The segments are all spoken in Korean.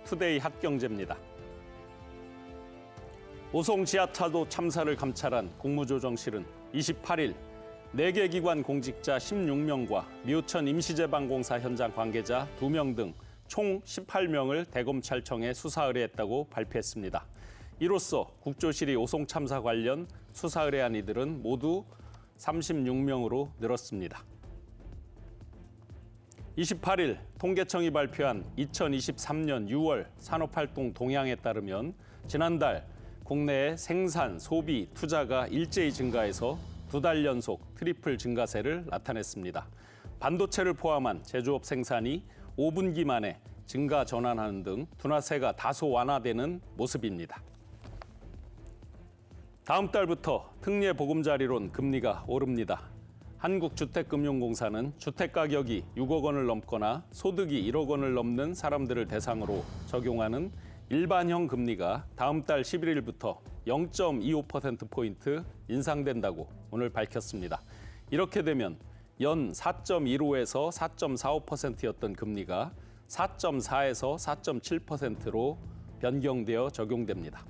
투데이 핫경제입니다. 오송 지하차도 참사를 감찰한 국무조정실은 28일 4개 기관 공직자 16명과 미우천 임시제방공사 현장 관계자 2명 등 총 18명을 대검찰청에 수사 의뢰했다고 발표했습니다. 이로써 국조실이 오송 참사 관련 수사 의뢰한 이들은 모두 36명으로 늘었습니다. 28일 통계청이 발표한 2023년 6월 산업활동 동향에 따르면 지난달 국내의 생산, 소비, 투자가 일제히 증가해서 2달 연속 트리플 증가세를 나타냈습니다. 반도체를 포함한 제조업 생산이 5분기 만에 증가 전환하는 등 둔화세가 다소 완화되는 모습입니다. 다음 달부터 특례 보금자리론 금리가 오릅니다. 한국주택금융공사는 주택가격이 6억 원을 넘거나 소득이 1억 원을 넘는 사람들을 대상으로 적용하는 일반형 금리가 다음 달 11일부터 0.25%포인트 인상된다고 오늘 밝혔습니다. 이렇게 되면 연 4.15에서 4.45%였던 금리가 4.4에서 4.7%로 변경되어 적용됩니다.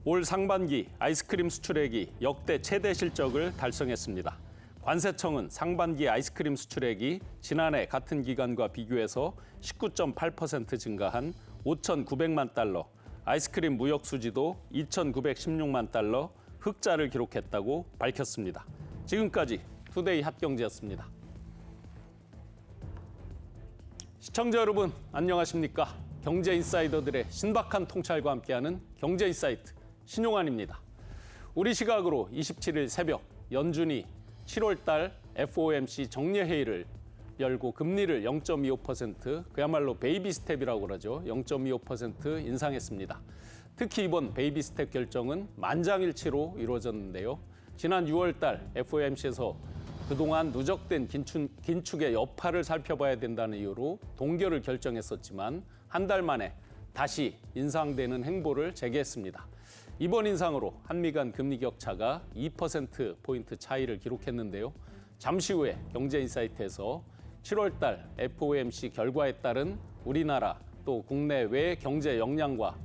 올 상반기 아이스크림 수출액이 역대 최대 실적을 달성했습니다. 관세청은 상반기 아이스크림 수출액이 지난해 같은 기간과 비교해서 19.8% 증가한 5,900만 달러, 아이스크림 무역 수지도 2,916만 달러 흑자를 기록했다고 밝혔습니다. 지금까지 투데이 핫경제였습니다. 시청자 여러분 안녕하십니까? 경제인사이더들의 신박한 통찰과 함께하는 경제인사이트 신용환입니다. 우리 시각으로 27일 새벽 연준이 7월 달 FOMC 정례회의를 열고 금리를 0.25% 그야말로 베이비 스텝이라고 그러죠. 0.25% 인상했습니다. 특히 이번 베이비 스텝 결정은 만장일치로 이루어졌는데요. 지난 6월 달 FOMC에서 그동안 누적된 긴축의 여파를 살펴봐야 된다는 이유로 동결을 결정했었지만 한 달 만에 다시 인상되는 행보를 재개했습니다. 이번 인상으로 한미 간 금리 격차가 2%포인트 차이를 기록했는데요. 잠시 후에 경제인사이트에서 7월 달 FOMC 결과에 따른 우리나라 또 국내외 경제 역량과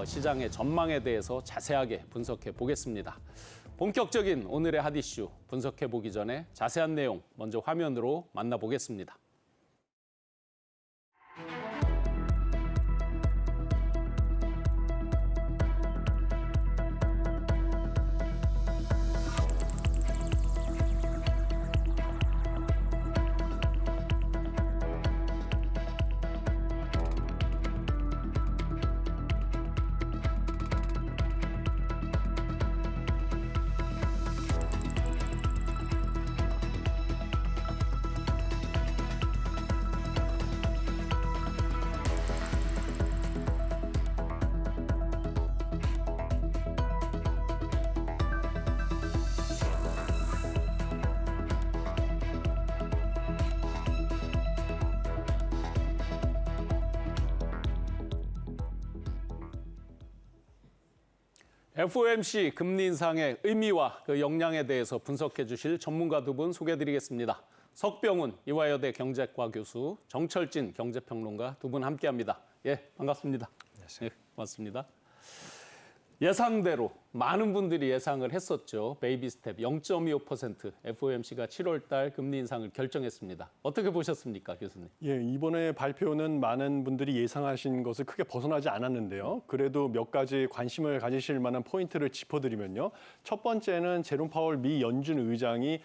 시장의 전망에 대해서 자세하게 분석해 보겠습니다. 본격적인 오늘의 핫 이슈 분석해 보기 전에 자세한 내용 먼저 화면으로 만나보겠습니다. FOMC 금리 인상의 의미와 그 역량에 대해서 분석해 주실 전문가 두 분 소개해드리겠습니다. 석병훈 이화여대 경제과 교수, 정철진 경제평론가 두 분 함께합니다. 예, 반갑습니다. 안녕하세요. 예, 고맙습니다. 예상대로 많은 분들이 예상을 했었죠. 베이비 스텝 0.25% FOMC가 7월 달 금리 인상을 결정했습니다. 어떻게 보셨습니까, 교수님? 예, 이번에 발표는 많은 분들이 예상하신 것을 크게 벗어나지 않았는데요. 그래도 몇 가지 관심을 가지실 만한 포인트를 짚어드리면요. 첫 번째는 제롬 파월 미 연준 의장이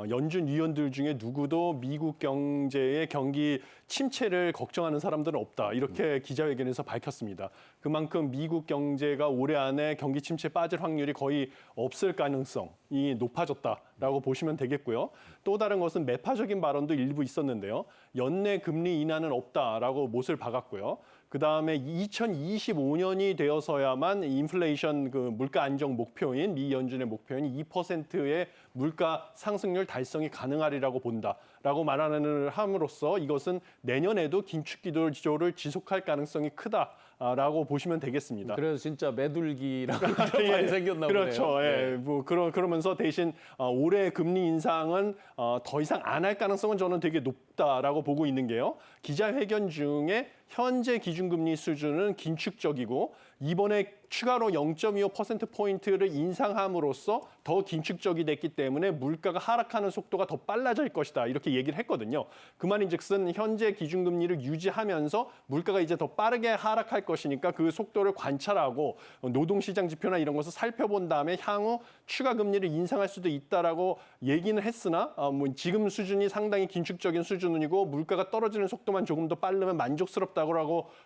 연준 위원들 중에 누구도 미국 경제의 경기 침체를 걱정하는 사람들은 없다. 이렇게 기자회견에서 밝혔습니다. 그만큼 미국 경제가 올해 안에 경기 침체에 빠질 확률이 거의 없을 가능성이 높아졌다라고 보시면 되겠고요. 또 다른 것은 매파적인 발언도 일부 있었는데요. 연내 금리 인하는 없다라고 못을 박았고요. 그다음에 2025년이 되어서야만 인플레이션 그 물가 안정 목표인 미 연준의 목표인 2%의 물가 상승률 달성이 가능하리라고 본다라고 말하는 함으로써 이것은 내년에도 긴축 기조를 지속할 가능성이 크다라고 보시면 되겠습니다. 그래서 진짜 매둘기라고 예, 많이 생겼나 보네요. 그렇죠. 예, 뭐 그러면서 대신 올해 금리 인상은 더 이상 안 할 가능성은 저는 되게 높다라고 보고 있는 게요. 기자회견 중에 현재 기준금리 수준은 긴축적이고 이번에 추가로 0.25%포인트를 인상함으로써 더 긴축적이 됐기 때문에 물가가 하락하는 속도가 더 빨라질 것이다. 이렇게 얘기를 했거든요. 그 말인즉슨 현재 기준금리를 유지하면서 물가가 이제 더 빠르게 하락할 것이니까 그 속도를 관찰하고 노동시장 지표나 이런 것을 살펴본 다음에 향후 추가 금리를 인상할 수도 있다라고 얘기는 했으나 뭐 지금 수준이 상당히 긴축적인 수준이고 물가가 떨어지는 속도만 조금 더 빠르면 만족스럽다고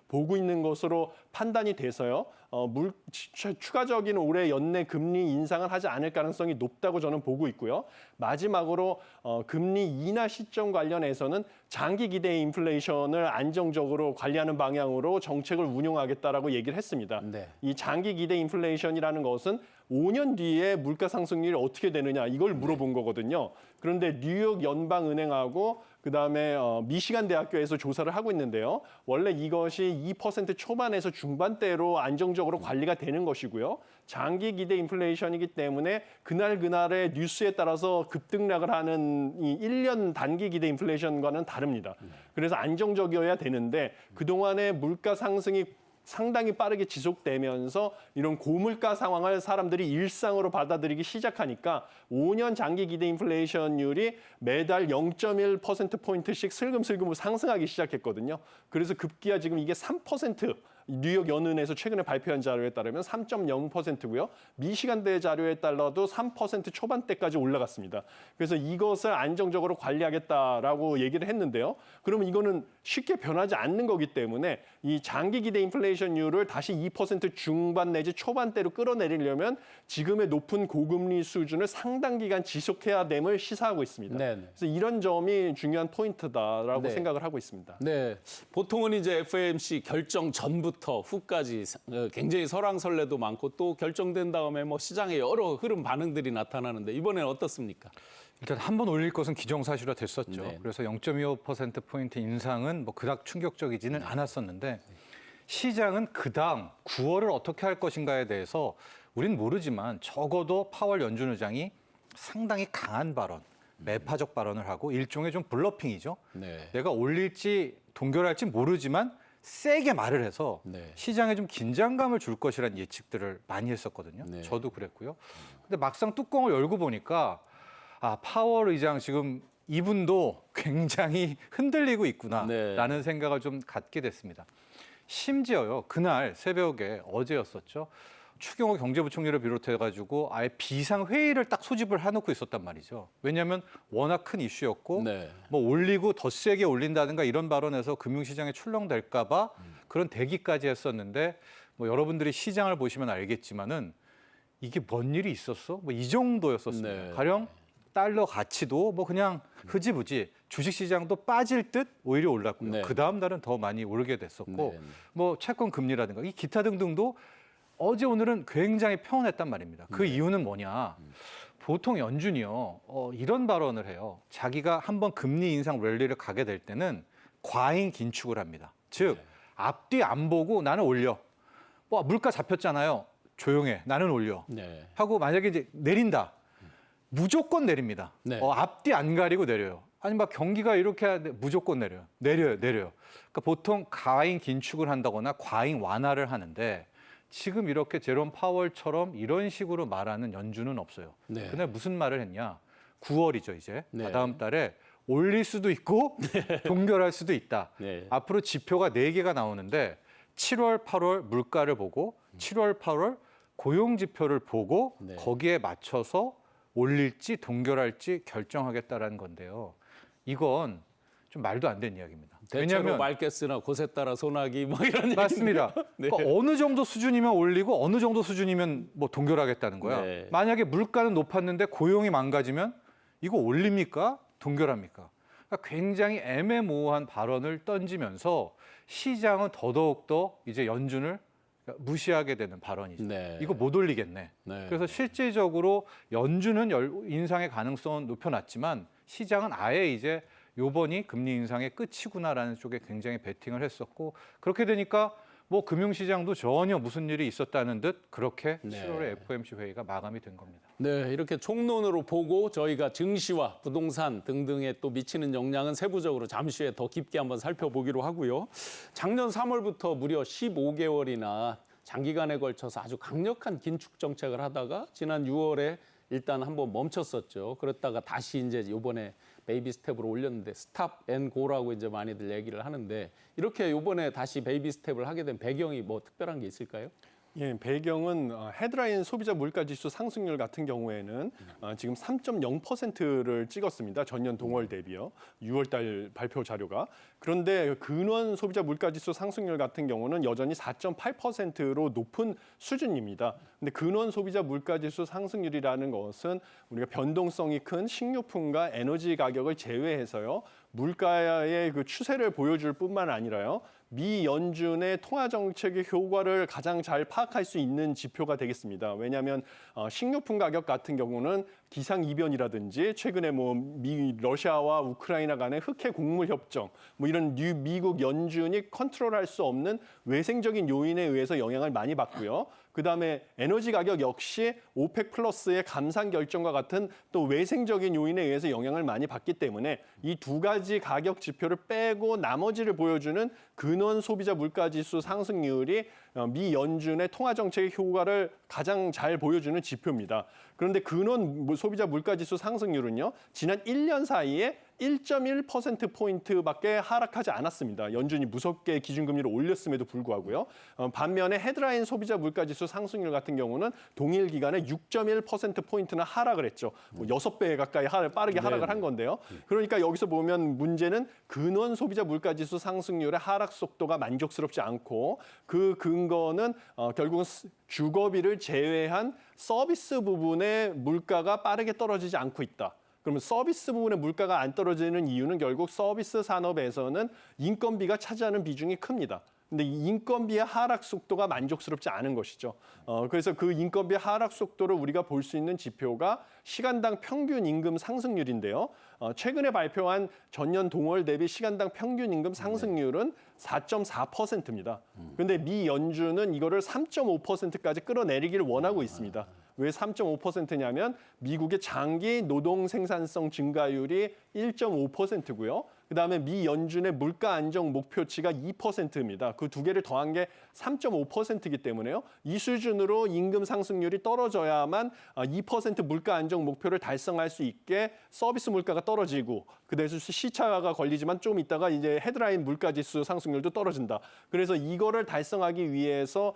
보고 있는 것으로 판단이 돼서요. 추가적인 올해 연내 금리 인상을 하지 않을 가능성이 높다고 저는 보고 있고요. 마지막으로 금리 인하 시점 관련해서는 장기 기대 인플레이션을 안정적으로 관리하는 방향으로 정책을 운용하겠다라고 얘기를 했습니다. 네. 이 장기 기대 인플레이션이라는 것은 5년 뒤에 물가 상승률이 어떻게 되느냐 이걸 물어본 거거든요. 그런데 뉴욕 연방은행하고 그다음에 미시간 대학교에서 조사를 하고 있는데요. 원래 이것이 2% 초반에서 중반대로 안정적으로 관리가 되는 것이고요. 장기 기대 인플레이션이기 때문에 그날의 뉴스에 따라서 급등락을 하는 이 1년 단기 기대 인플레이션과는 다릅니다. 그래서 안정적이어야 되는데 그동안의 물가 상승이 상당히 빠르게 지속되면서 이런 고물가 상황을 사람들이 일상으로 받아들이기 시작하니까 5년 장기 기대 인플레이션율이 매달 0.1%포인트씩 슬금슬금 상승하기 시작했거든요. 그래서 급기야 지금 이게 3%, 뉴욕 연은에서 최근에 발표한 자료에 따르면 3.0%고요. 미시간대 자료에 따라도 3% 초반대까지 올라갔습니다. 그래서 이것을 안정적으로 관리하겠다라고 얘기를 했는데요. 그러면 이거는 쉽게 변하지 않는 거기 때문에 이 장기 기대 인플레이션율을 다시 2% 중반 내지 초반대로 끌어내리려면 지금의 높은 고금리 수준을 상당 기간 지속해야 됨을 시사하고 있습니다. 네네. 그래서 이런 점이 중요한 포인트다라고 네. 생각을 하고 있습니다. 네, 보통은 이제 FOMC 결정 전부터 후까지 굉장히 설왕설래도 많고 또 결정된 다음에 뭐 시장에 여러 흐름 반응들이 나타나는데 이번에는 어떻습니까? 일단 한 번 올릴 것은 기정사실화 됐었죠. 네. 그래서 0.25%포인트 인상은 뭐 그닥 충격적이지는 않았었는데 시장은 그다음 9월을 어떻게 할 것인가에 대해서 우린 모르지만 적어도 파월 연준 의장이 상당히 강한 발언, 매파적 발언을 하고 일종의 좀 블러핑이죠. 네. 내가 올릴지 동결할지 모르지만 세게 말을 해서 네. 시장에 좀 긴장감을 줄 것이라는 예측들을 많이 했었거든요. 네. 저도 그랬고요. 근데 막상 뚜껑을 열고 보니까 파월 의장 지금 이분도 굉장히 흔들리고 있구나라는 네. 생각을 좀 갖게 됐습니다. 심지어요. 그날 새벽에 어제였었죠. 추경호 경제부총리를 비롯해가지고 아예 비상회의를 딱 소집을 해놓고 있었단 말이죠. 왜냐하면 워낙 큰 이슈였고 네. 뭐 올리고 더 세게 올린다든가 이런 발언에서 금융시장에 출렁댈까 봐 그런 대기까지 했었는데 뭐 여러분들이 시장을 보시면 알겠지만은 이게 뭔 일이 있었어? 뭐 이 정도였었습니다. 네. 가령 달러 가치도 뭐 그냥 흐지부지 주식시장도 빠질 듯 오히려 올랐고요. 네. 그 다음 날은 더 많이 오르게 됐었고 네. 뭐 채권 금리라든가 이 기타 등등도 어제 오늘은 굉장히 평온했단 말입니다. 그 이유는 뭐냐? 보통 연준이요 이런 발언을 해요. 자기가 한번 금리 인상 랠리를 가게 될 때는 과잉 긴축을 합니다. 즉 앞뒤 안 보고 나는 올려. 뭐 물가 잡혔잖아요. 조용해. 나는 올려. 네. 하고 만약에 이제 내린다. 무조건 내립니다. 네. 앞뒤 안 가리고 내려요. 아니 막 경기가 이렇게 하는데 무조건 내려요. 내려요. 그러니까 보통 과잉 긴축을 한다거나 과잉 완화를 하는데 지금 이렇게 제롬 파월처럼 이런 식으로 말하는 연준은 없어요. 네. 그날 무슨 말을 했냐? 9월이죠 이제. 네. 다다음 달에 올릴 수도 있고 동결할 수도 있다. 네. 앞으로 지표가 4개가 나오는데 7월, 8월 물가를 보고 7월, 8월 고용 지표를 보고 네. 거기에 맞춰서 올릴지 동결할지 결정하겠다라는 건데요. 이건 좀 말도 안 되는 이야기입니다. 대체로 맑겠으나 곳에 따라 소나기 뭐 이런 얘기. 맞습니다. 네. 그러니까 어느 정도 수준이면 올리고 어느 정도 수준이면 뭐 동결하겠다는 거야. 네. 만약에 물가는 높았는데 고용이 망가지면 이거 올립니까? 동결합니까? 그러니까 굉장히 애매모호한 발언을 던지면서 시장은 더더욱더 이제 연준을 무시하게 되는 발언이죠. 네. 이거 못 올리겠네. 네. 그래서 실질적으로 연준은 인상의 가능성은 높여놨지만 시장은 아예 이제 요번이 금리 인상의 끝이구나라는 쪽에 굉장히 베팅을 했었고 그렇게 되니까 뭐 금융시장도 전혀 무슨 일이 있었다는 듯 그렇게 네. 7월에 FOMC 회의가 마감이 된 겁니다. 네, 이렇게 총론으로 보고 저희가 증시와 부동산 등등에 또 미치는 영향은 세부적으로 잠시 후에 더 깊게 한번 살펴보기로 하고요. 작년 3월부터 무려 15개월이나 장기간에 걸쳐서 아주 강력한 긴축 정책을 하다가 지난 6월에 일단 한번 멈췄었죠. 그랬다가 다시 이제 이번에 베이비 스텝으로 올렸는데 스탑 앤 고라고 이제 많이들 얘기를 하는데 이렇게 이번에 다시 베이비 스텝을 하게 된 배경이 뭐 특별한 게 있을까요? 예, 배경은 헤드라인 소비자 물가지수 상승률 같은 경우에는 지금 3.0%를 찍었습니다. 전년 동월 대비요. 6월 달 발표 자료가. 그런데 근원 소비자 물가지수 상승률 같은 경우는 여전히 4.8%로 높은 수준입니다. 근데 근원 소비자 물가지수 상승률이라는 것은 우리가 변동성이 큰 식료품과 에너지 가격을 제외해서요. 물가의 그 추세를 보여줄 뿐만 아니라요. 미 연준의 통화 정책의 효과를 가장 잘 파악할 수 있는 지표가 되겠습니다. 왜냐하면 식료품 가격 같은 경우는 기상 이변이라든지 최근에 뭐 러시아와 우크라이나 간의 흑해 곡물 협정, 뭐 이런 미국 연준이 컨트롤할 수 없는 외생적인 요인에 의해서 영향을 많이 받고요. 그다음에 에너지 가격 역시 오펙 플러스의 감산 결정과 같은 또 외생적인 요인에 의해서 영향을 많이 받기 때문에 이 두 가지 가격 지표를 빼고 나머지를 보여주는 근원 소비자 물가지수 상승률이 미 연준의 통화 정책의 효과를 가장 잘 보여주는 지표입니다. 그런데 근원 소비자 물가지수 상승률은요, 지난 1년 사이에 1.1%포인트밖에 하락하지 않았습니다. 연준이 무섭게 기준금리를 올렸음에도 불구하고요. 반면에 헤드라인 소비자 물가지수 상승률 같은 경우는 동일 기간에 6.1%포인트나 하락을 했죠. 뭐 6배 가까이 빠르게 하락을 한 건데요. 그러니까 여기서 보면 문제는 근원 소비자 물가지수 상승률의 하락 속도가 만족스럽지 않고 그 근거는 결국은 주거비를 제외한 서비스 부분의 물가가 빠르게 떨어지지 않고 있다. 그러면 서비스 부분의 물가가 안 떨어지는 이유는 결국 서비스 산업에서는 인건비가 차지하는 비중이 큽니다. 근데 이 인건비의 하락 속도가 만족스럽지 않은 것이죠. 그래서 그 인건비의 하락 속도를 우리가 볼 수 있는 지표가 시간당 평균 임금 상승률인데요. 최근에 발표한 전년 동월 대비 시간당 평균 임금 상승률은 4.4%입니다. 그런데 미 연준은 이거를 3.5%까지 끌어내리기를 원하고 있습니다. 왜 3.5%냐면 미국의 장기 노동 생산성 증가율이 1.5%고요. 그다음에 미 연준의 물가 안정 목표치가 2%입니다. 그 두 개를 더한 게 3.5%이기 때문에요. 이 수준으로 임금 상승률이 떨어져야만 2% 물가 안정 목표를 달성할 수 있게 서비스 물가가 떨어지고 그 대신 시차가 걸리지만 좀 있다가 이제 헤드라인 물가지수 상승률도 떨어진다. 그래서 이거를 달성하기 위해서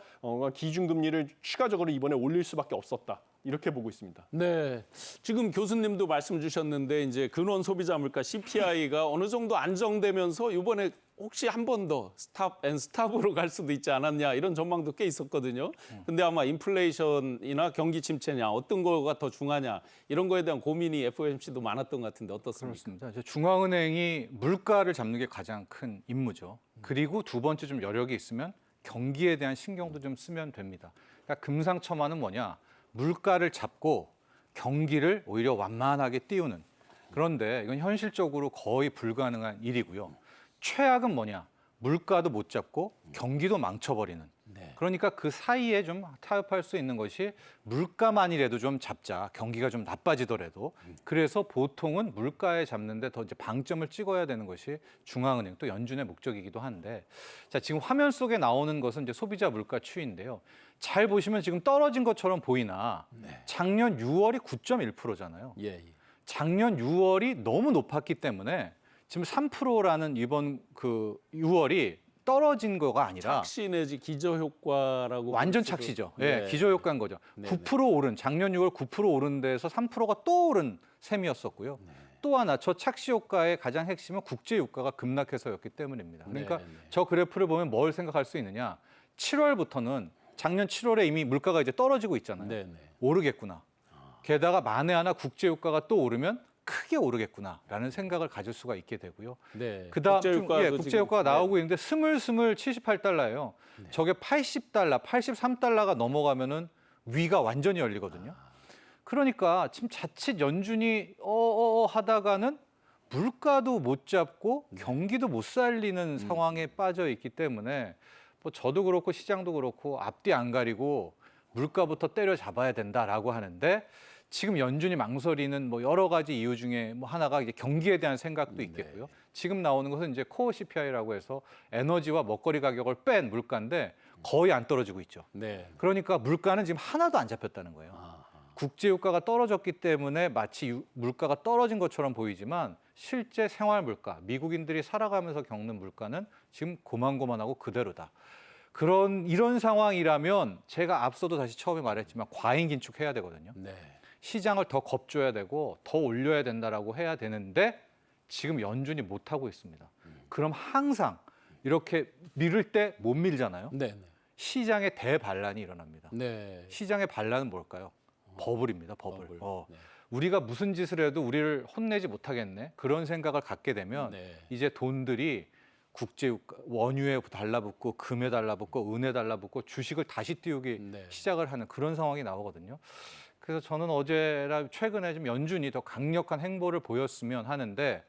기준금리를 추가적으로 이번에 올릴 수밖에 없었다. 이렇게 보고 있습니다. 네, 지금 교수님도 말씀 주셨는데 이제 근원 소비자 물가 CPI가 어느 정도 안정되면서 이번에 혹시 한 번 더 스탑 앤 스탑으로 갈 수도 있지 않았냐 이런 전망도 꽤 있었거든요. 근데 아마 인플레이션이나 경기 침체냐 어떤 거가 더 중하냐 이런 거에 대한 고민이 FOMC도 많았던 것 같은데 어떻습니까? 그렇습니다. 이제 중앙은행이 물가를 잡는 게 가장 큰 임무죠. 그리고 두 번째 좀 여력이 있으면 경기에 대한 신경도 좀 쓰면 됩니다. 그러니까 금상첨화는 뭐냐? 물가를 잡고 경기를 오히려 완만하게 띄우는. 그런데 이건 현실적으로 거의 불가능한 일이고요. 최악은 뭐냐? 물가도 못 잡고 경기도 망쳐버리는. 네. 그러니까 그 사이에 좀 타협할 수 있는 것이 물가만이라도 좀 잡자. 경기가 좀 나빠지더라도. 그래서 보통은 물가에 잡는데 더 이제 방점을 찍어야 되는 것이 중앙은행 또 연준의 목적이기도 한데, 자 지금 화면 속에 나오는 것은 이제 소비자 물가 추이인데요. 잘 보시면 지금 떨어진 것처럼 보이나 작년 6월이 9.1%잖아요. 예, 예. 작년 6월이 너무 높았기 때문에 지금 3%라는 이번 그 6월이 떨어진 거가 아니라 착시 내지 기저 효과라고 완전 볼 수도- 착시죠. 네. 예, 기저 효과인 거죠. 네, 9% 오른 작년 6월 9% 오른 데에서 3%가 또 오른 셈이었었고요. 네. 또 하나 저 착시 효과의 가장 핵심은 국제 유가가 급락해서였기 때문입니다. 그러니까 네, 네. 저 그래프를 보면 뭘 생각할 수 있느냐? 7월부터는 작년 7월에 이미 물가가 이제 떨어지고 있잖아요. 네, 네. 오르겠구나. 게다가 만에 하나 국제 유가가 또 오르면 크게 오르겠구나라는 생각을 가질 수가 있게 되고요. 네. 그다음 국제유가도 국제 지금- 유가가 네. 나오고 있는데 스물스물 78달러예요. 저게 80달러, 83달러가 넘어가면은 위가 완전히 열리거든요. 그러니까 지금 자칫 연준이 하다가는 물가도 못 잡고 경기도 못 살리는 상황에 빠져 있기 때문에 뭐 저도 그렇고 시장도 그렇고 앞뒤 안 가리고 물가부터 때려잡아야 된다라고 하는데 지금 연준이 망설이는 뭐 여러 가지 이유 중에 뭐 하나가 이제 경기에 대한 생각도 있겠고요. 지금 나오는 것은 이제 코어 CPI라고 해서 에너지와 먹거리 가격을 뺀 물가인데 거의 안 떨어지고 있죠. 네. 그러니까 물가는 지금 하나도 안 잡혔다는 거예요. 국제 유가가 떨어졌기 때문에 마치 물가가 떨어진 것처럼 보이지만 실제 생활 물가, 미국인들이 살아가면서 겪는 물가는 지금 고만고만하고 그대로다. 이런 상황이라면 제가 앞서도 다시 처음에 말했지만 과잉 긴축해야 되거든요. 네. 시장을 더 겁줘야 되고 더 올려야 된다라고 해야 되는데 지금 연준이 못 하고 있습니다. 그럼 항상 이렇게 밀을 때 못 밀잖아요. 네. 네. 시장의 대반란이 일어납니다. 네. 시장의 반란은 뭘까요? 버블입니다. 버블. 버블. 네. 우리가 무슨 짓을 해도 우리를 혼내지 못하겠네. 그런 생각을 갖게 되면 네. 이제 돈들이 국제 원유에 달라붙고 금에 달라붙고 은에 달라붙고 주식을 다시 띄우기 네. 시작을 하는 그런 상황이 나오거든요. 그래서 저는 어제라 최근에 좀 연준이 더 강력한 행보를 보였으면 하는데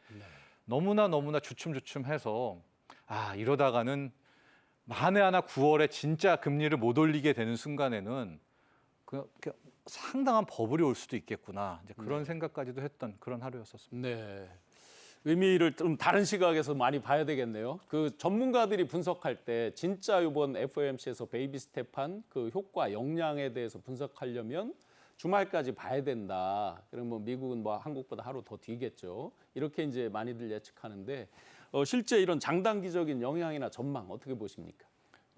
너무나 주춤주춤해서 이러다가는 만에 하나 9월에 진짜 금리를 못 올리게 되는 순간에는 그 상당한 버블이 올 수도 있겠구나. 이제 그런 생각까지도 했던 그런 하루였었습니다. 네. 의미를 좀 다른 시각에서 많이 봐야 되겠네요. 그 전문가들이 분석할 때 진짜 이번 FOMC에서 베이비 스텝한 그 효과 역량에 대해서 분석하려면 주말까지 봐야 된다. 그러면 미국은 뭐 한국보다 하루 더 뒤겠죠. 이렇게 이제 많이들 예측하는데 실제 이런 장단기적인 영향이나 전망 어떻게 보십니까?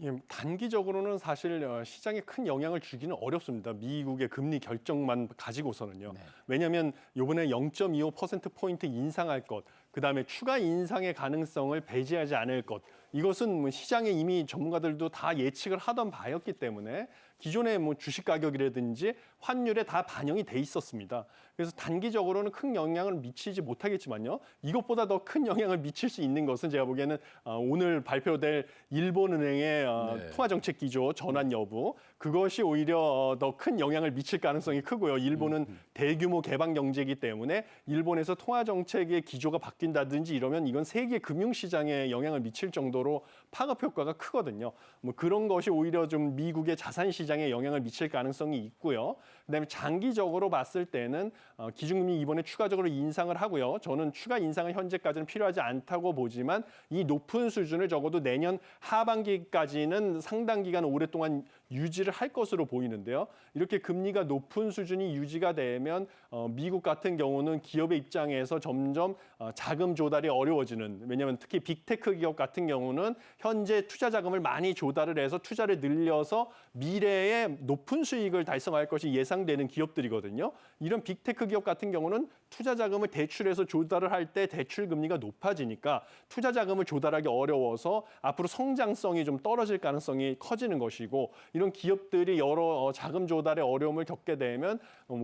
예, 단기적으로는 사실 시장에 큰 영향을 주기는 어렵습니다. 미국의 금리 결정만 가지고서는요. 네. 왜냐하면 이번에 0.25%포인트 인상할 것, 그다음에 추가 인상의 가능성을 배제하지 않을 것, 이것은 뭐 시장에 이미 전문가들도 다 예측을 하던 바였기 때문에 기존의 뭐 주식 가격이라든지 환율에 다 반영이 돼 있었습니다. 그래서 단기적으로는 큰 영향을 미치지 못하겠지만요. 이것보다 더 큰 영향을 미칠 수 있는 것은 제가 보기에는 오늘 발표될 일본은행의 네. 통화정책 기조 전환 여부, 그것이 오히려 더 큰 영향을 미칠 가능성이 크고요. 일본은 대규모 개방 경제이기 때문에 일본에서 통화정책의 기조가 바뀐다든지 이러면 이건 세계 금융시장에 영향을 미칠 정도로 파급 효과가 크거든요. 뭐 그런 것이 오히려 좀 미국의 자산 시장에 영향을 미칠 가능성이 있고요. 그다음에 장기적으로 봤을 때는 기준금리 이번에 추가적으로 인상을 하고요. 저는 추가 인상은 현재까지는 필요하지 않다고 보지만 이 높은 수준을 적어도 내년 하반기까지는 상당 기간 오랫동안 유지를 할 것으로 보이는데요. 이렇게 금리가 높은 수준이 유지가 되면 미국 같은 경우는 기업의 입장에서 점점 자금 조달이 어려워지는, 왜냐하면 특히 빅테크 기업 같은 경우는 현재 투자 자금을 많이 조달을 해서 투자를 늘려서 미래에 높은 수익을 달성할 것이 예상되는 기업들이거든요. 이런 빅테크 기업 같은 경우는 투자 자금을 대출해서 조달을 할 때 대출 금리가 높아지니까 투자 자금을 조달하기 어려워서 앞으로 성장성이 좀 떨어질 가능성이 커지는 것이고, 이런 기업들이 여러 자금 조달에 어려움을 겪게 되면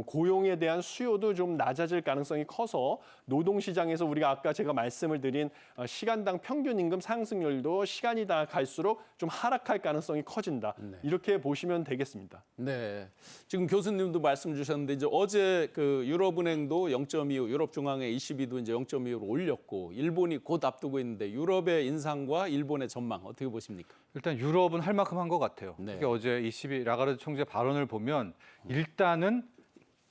고용에 대한 수요도 좀 낮아질 가능성이 커서 노동시장에서 우리가 아까 제가 말씀을 드린 시간당 평균 임금 상승률도 시간이 다 갈수록 좀 하락할 가능성이 커진다. 이렇게 보시면 되겠습니다. 네. 지금 교수님도 말씀 주셨는데 이제 어제 그 유럽은행도 0.25, 유럽중앙회 ECB도 이제 0.25로 올렸고 일본이 곧 앞두고 있는데 유럽의 인상과 일본의 전망 어떻게 보십니까? 일단 유럽은 할 만큼 한 것 같아요. 네. 특히 어제 ECB 라가르드 총재 발언을 보면 일단은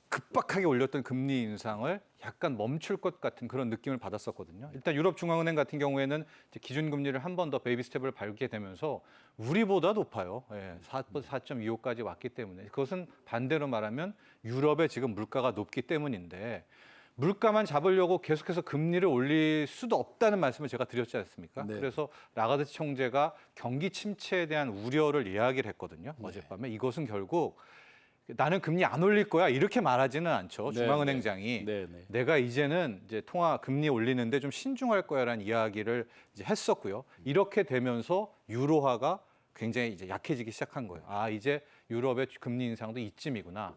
급박하게 올렸던 금리 인상을 약간 멈출 것 같은 그런 느낌을 받았었거든요. 일단 유럽중앙은행 같은 경우에는 이제 기준금리를 한 번 더 베이비 스텝을 밟게 되면서 우리보다 높아요. 4.25까지 왔기 때문에 그것은 반대로 말하면 유럽의 지금 물가가 높기 때문인데 물가만 잡으려고 계속해서 금리를 올릴 수도 없다는 말씀을 제가 드렸지 않습니까? 네. 그래서 라가르드 총재가 경기 침체에 대한 우려를 이야기를 했거든요. 어젯밤에 이것은 결국 나는 금리 안 올릴 거야 이렇게 말하지는 않죠. 네, 중앙은행장이 네. 내가 이제는 이제 통화 금리 올리는데 좀 신중할 거야라는 이야기를 이제 했었고요. 이렇게 되면서 유로화가 굉장히 이제 약해지기 시작한 거예요. 이제 유럽의 금리 인상도 이쯤이구나.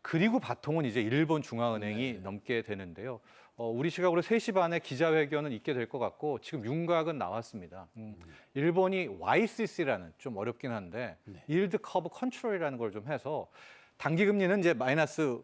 그리고 바통은 이제 일본 중앙은행이 넘게 되는데요. 우리 시각으로 3시 반에 기자회견은 있게 될 것 같고 지금 윤곽은 나왔습니다. 일본이 YCC라는 좀 어렵긴 한데 Yield Curve Control이라는 걸 좀 해서 단기 금리는 이제 마이너스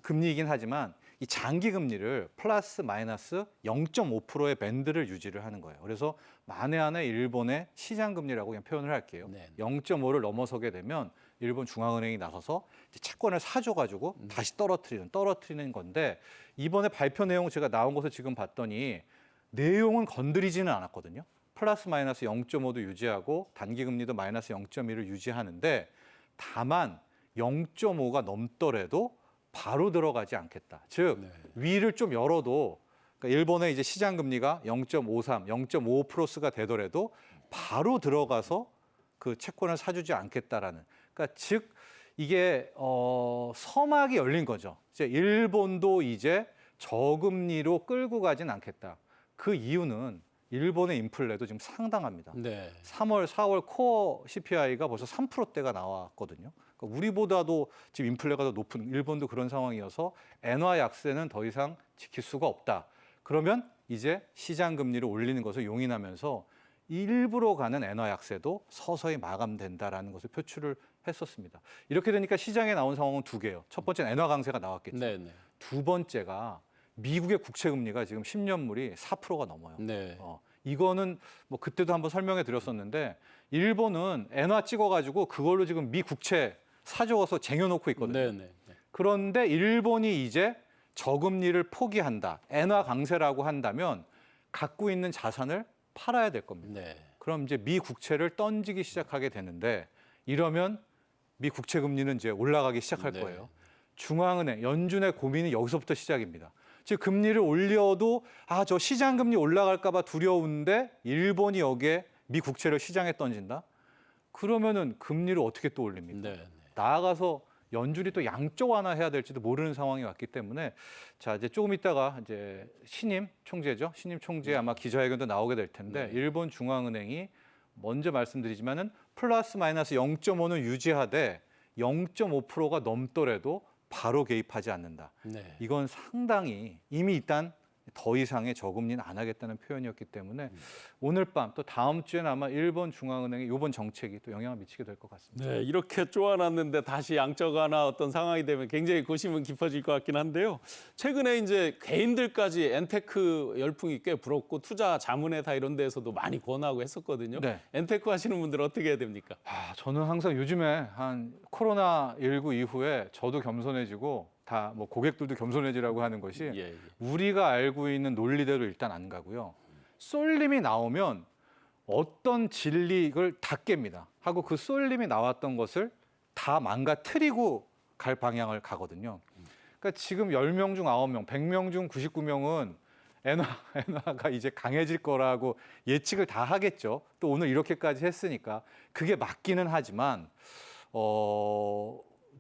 금리이긴 하지만 이 장기 금리를 플러스 마이너스 0.5%의 밴드를 유지를 하는 거예요. 그래서 만에 하나 일본의 시장 금리라고 그냥 표현을 할게요. 네. 0.5를 넘어서게 되면 일본 중앙은행이 나서서 이제 채권을 사줘가지고 다시 떨어뜨리는 건데 이번에 발표 내용 제가 나온 것을 지금 봤더니 내용은 건드리지는 않았거든요. 플러스 마이너스 0.5도 유지하고 단기 금리도 마이너스 0.1을 유지하는데 다만 0.5가 넘더라도 바로 들어가지 않겠다. 즉 위를 좀 열어도 그러니까 일본의 이제 시장 금리가 0.53, 0.5 플러스가 되더라도 바로 들어가서 그 채권을 사주지 않겠다라는. 그러니까 즉 이게 서막이 열린 거죠. 이제 일본도 이제 저금리로 끌고 가진 않겠다. 그 이유는 일본의 인플레도 지금 상당합니다. 네. 3월, 4월 코어 CPI가 벌써 3%대가 나왔거든요. 그러니까 우리보다도 지금 인플레가 더 높은 일본도 그런 상황이어서 엔화 약세는 더 이상 지킬 수가 없다. 그러면 이제 시장 금리를 올리는 것을 용인하면서 일부러 가는 엔화 약세도 서서히 마감된다라는 것을 표출을 했었습니다. 이렇게 되니까 시장에 나온 상황은 두 개예요. 첫 번째는 엔화 강세가 나왔겠죠. 네, 네. 두 번째가 미국의 국채 금리가 지금 10년물이 4%가 넘어요. 네. 이거는 뭐 그때도 한번 설명해 드렸었는데 일본은 엔화 찍어가지고 그걸로 지금 미 국채 사줘서 쟁여놓고 있거든요. 네, 네. 네. 그런데 일본이 이제 저금리를 포기한다, 엔화 강세라고 한다면 갖고 있는 자산을 팔아야 될 겁니다. 네. 그럼 이제 미 국채를 던지기 시작하게 되는데 이러면 미 국채 금리는 이제 올라가기 시작할 네. 거예요. 중앙은행, 연준의 고민이 여기서부터 시작입니다. 즉 금리를 올려도 저 시장 금리 올라갈까 봐 두려운데 일본이 여기에 미 국채를 시장에 던진다? 그러면은 금리를 어떻게 또 올립니까? 네. 네. 나아가서 연준이 또 양쪽 하나 해야 될지도 모르는 상황이 왔기 때문에 자 이제 조금 있다가 이제 신임 총재죠. 신임 총재 아마 기자회견도 나오게 될 텐데 일본 중앙은행이 먼저 말씀드리지만은 플러스 마이너스 0.5는 유지하되 0.5%가 넘더라도 바로 개입하지 않는다. 네. 이건 상당히 이미 일단 더 이상의 저금리는 안 하겠다는 표현이었기 때문에 오늘 밤 또 다음 주에는 아마 일본 중앙은행의 이번 정책이 또 영향을 미치게 될 것 같습니다. 네, 이렇게 쪼아놨는데 다시 양적 완화 어떤 상황이 되면 굉장히 고심은 깊어질 것 같긴 한데요. 최근에 이제 개인들까지 엔테크 열풍이 꽤 불었고 투자 자문회사 이런 데에서도 많이 권하고 했었거든요. 네. 엔테크 하시는 분들 어떻게 해야 됩니까? 저는 항상 요즘에 한 코로나19 이후에 저도 겸손해지고 다 뭐 고객들도 겸손해지라고 하는 것이 예. 우리가 알고 있는 논리대로 일단 안 가고요. 쏠림이 나오면 어떤 진리를 다 깹니다. 하고 그 쏠림이 나왔던 것을 다 망가뜨리고 갈 방향을 가거든요. 그러니까 지금 10명 중 9명, 100명 중 99명은 엔화가 이제 강해질 거라고 예측을 다 하겠죠. 또 오늘 이렇게까지 했으니까 그게 맞기는 하지만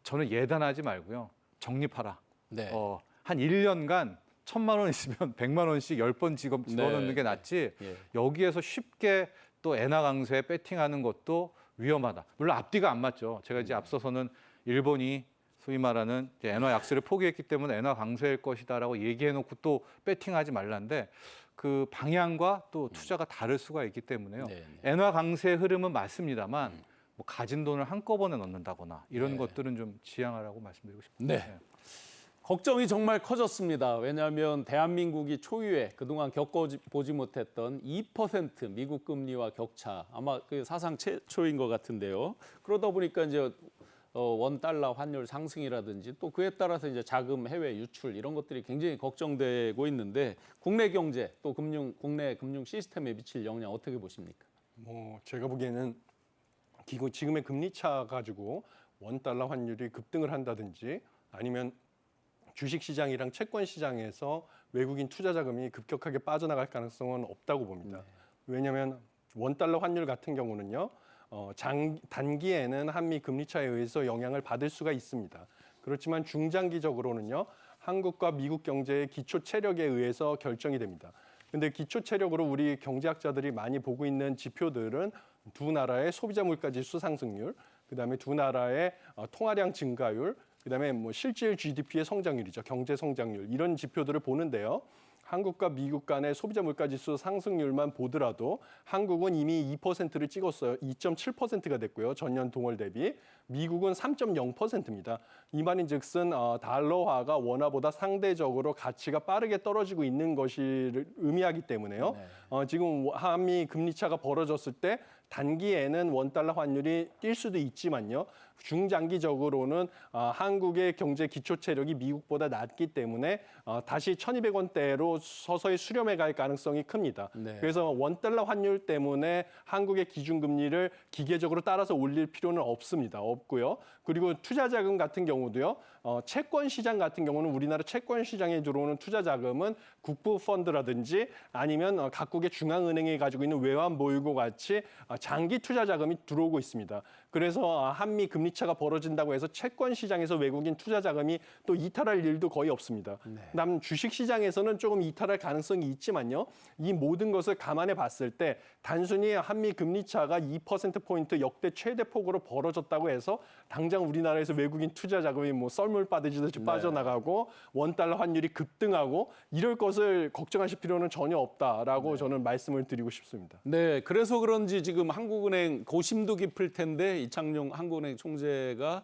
저는 예단하지 말고요. 정립하라. 네. 한 1년간 1,000만 원 있으면 100만 원씩 10번 집어넣는 게 낫지. 예. 여기에서 쉽게 또 엔화 강세에 배팅하는 것도 위험하다. 물론 앞뒤가 안 맞죠. 제가 이제 앞서서는 일본이 소위 말하는 이제 엔화 약세를 포기했기 때문에 엔화 강세일 것이다라고 얘기해놓고 또 배팅하지 말란데 그 방향과 또 투자가 다를 수가 있기 때문에요. 네. 엔화 강세의 흐름은 맞습니다만 뭐 가진 돈을 한꺼번에 넣는다거나 이런 것들은 좀 지양하라고 말씀드리고 싶습니다. 네. 걱정이 정말 커졌습니다. 왜냐하면 대한민국이 초유의 그동안 겪어보지 못했던 2% 미국 금리와 격차 아마 그 사상 최초인 것 같은데요. 그러다 보니까 이제 원 달러 환율 상승이라든지 또 그에 따라서 이제 자금 해외 유출 이런 것들이 굉장히 걱정되고 있는데 국내 경제 또 국내 금융 시스템에 미칠 영향 어떻게 보십니까? 제가 보기에는 지금의 금리 차 가지고 원 달러 환율이 급등을 한다든지 아니면 주식 시장이랑 채권 시장에서 외국인 투자 자금이 급격하게 빠져나갈 가능성은 없다고 봅니다. 왜냐하면 원 달러 환율 같은 경우는요, 단기에는 한미 금리 차에 의해서 영향을 받을 수가 있습니다. 그렇지만 중장기적으로는요, 한국과 미국 경제의 기초 체력에 의해서 결정이 됩니다. 근데 기초 체력으로 우리 경제학자들이 많이 보고 있는 지표들은 두 나라의 소비자 물가 지수 상승률, 그다음에 두 나라의 통화량 증가율, 그다음에 뭐 실질 GDP의 성장률이죠. 경제 성장률 이런 지표들을 보는데요. 한국과 미국 간의 소비자 물가지수 상승률만 보더라도 한국은 이미 2%를 찍었어요. 2.7%가 됐고요. 전년 동월 대비. 미국은 3.0%입니다. 이 말인즉슨 달러화가 원화보다 상대적으로 가치가 빠르게 떨어지고 있는 것이 의미하기 때문에요. 지금 한미 금리 차가 벌어졌을 때 단기에는 원달러 환율이 뛸 수도 있지만요. 중장기적으로는 한국의 경제 기초 체력이 미국보다 낮기 때문에 다시 1,200원대로 서서히 수렴해 갈 가능성이 큽니다. 네. 그래서 원달러 환율 때문에 한국의 기준금리를 기계적으로 따라서 올릴 필요는 없고요. 그리고 투자자금 같은 경우도요. 채권 시장 같은 경우는 우리나라 채권 시장에 들어오는 투자 자금은 국부 펀드라든지 아니면 각국의 중앙은행이 가지고 있는 외환 보유고 같이 장기 투자 자금이 들어오고 있습니다. 그래서 한미 금리 차가 벌어진다고 해서 채권 시장에서 외국인 투자 자금이 또 이탈할 일도 거의 없습니다. 그다음 주식 시장에서는 조금 이탈할 가능성이 있지만요. 이 모든 것을 감안해 봤을 때 단순히 한미 금리 차가 2%포인트 역대 최대 폭으로 벌어졌다고 해서 당장 우리나라에서 외국인 투자 자금이 뭐 썰물 빠지듯이 빠져나가고 원달러 환율이 급등하고 이럴 것을 걱정하실 필요는 전혀 없다라고 저는 말씀을 드리고 싶습니다. 네, 그래서 그런지 지금 한국은행 고심도 깊을 텐데 이창용 한국은행 총재가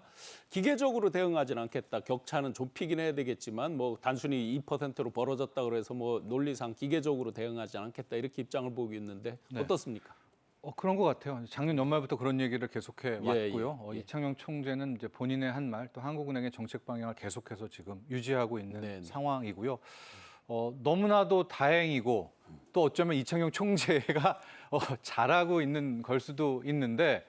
기계적으로 대응하지는 않겠다. 격차는 좁히긴 해야 되겠지만 뭐 단순히 2%로 벌어졌다 그래서 뭐 논리상 기계적으로 대응하지 않겠다 이렇게 입장을 보고 있는데 어떻습니까? 그런 것 같아요. 작년 연말부터 그런 얘기를 계속해 왔고요. 예. 이창용 총재는 이제 본인의 한 말, 또 한국은행의 정책 방향을 계속해서 지금 유지하고 있는 네네. 상황이고요. 너무나도 다행이고 또 어쩌면 이창용 총재가 잘하고 있는 걸 수도 있는데